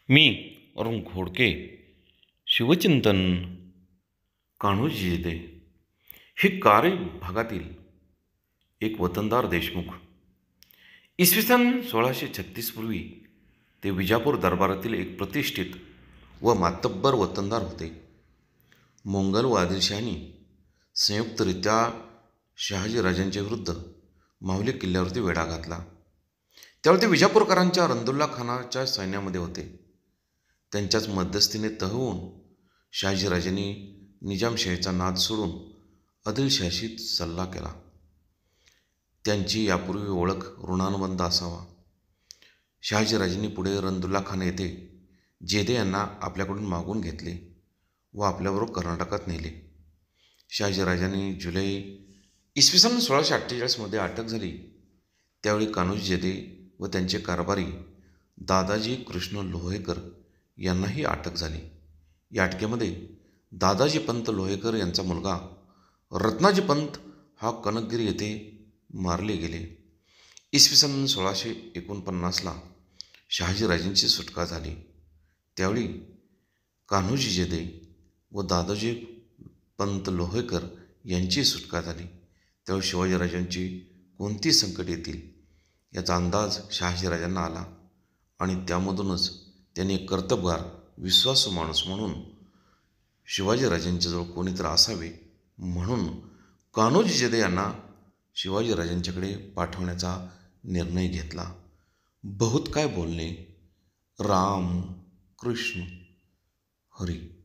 मी अरुण खोडके. शिवचिंतन कान्होजी जेधे हे कारळी भागातील एक वतनदार देशमुख. इसवी सन 1636 पूर्वी ते विजापूर दरबारातील एक प्रतिष्ठित व मातब्बर वतनदार होते. मोंगल व आदिलशहांनी संयुक्तरित्या शहाजीराजांच्या विरुद्ध माहुली किल्ल्यावरती वेढा घातला. त्यावेळी ते विजापूरकरांच्या रंदुल्ला खानाच्या सैन्यामध्ये होते. त्यांच्याच मध्यस्थीने तह होऊन शहाजीराजांनी निजामशाहीचा नाद सोडून आदिलशहाशी सल्ला केला. त्यांची यापूर्वी ओळख ऋणानुबंध असावा. शहाजीराजांनी पुढे रंदुल्ला खान येथे जेधे यांना आपल्याकडून मागून घेतले व आपल्याबरोबर कर्नाटकात नेले. शहाजीराजांनी जुलै इसवी सन 1648 अटक झाली. त्यावेळी कान्होजी जेधे व त्यांचे कारभारी दादाजी कृष्ण लोहेकर यांनाही अटक झाली. या अटकेमध्ये दादाजी पंत लोहेकर यांचा मुलगा रत्नाजी पंत हा कनकगिरी येथे मारले गेले. इसवी सन 1649 शहाजीराजांची सुटका झाली. त्यावेळी कान्होजी जेधे व दादाजी पंत लोहेकर यांची सुटका झाली. त्यावेळी शिवाजीराजांची कोणती संकट येतील याचा अंदाज शहाजीराजांना आला आणि त्यामधूनच त्यांनी एक कर्तबगार विश्वासू माणूस म्हणून शिवाजीराजांच्याजवळ कोणीतरी असावे म्हणून कान्होजी जेधे यांना शिवाजीराजांच्याकडे पाठवण्याचा निर्णय घेतला. बहुत काय बोलणे. राम कृष्ण हरी.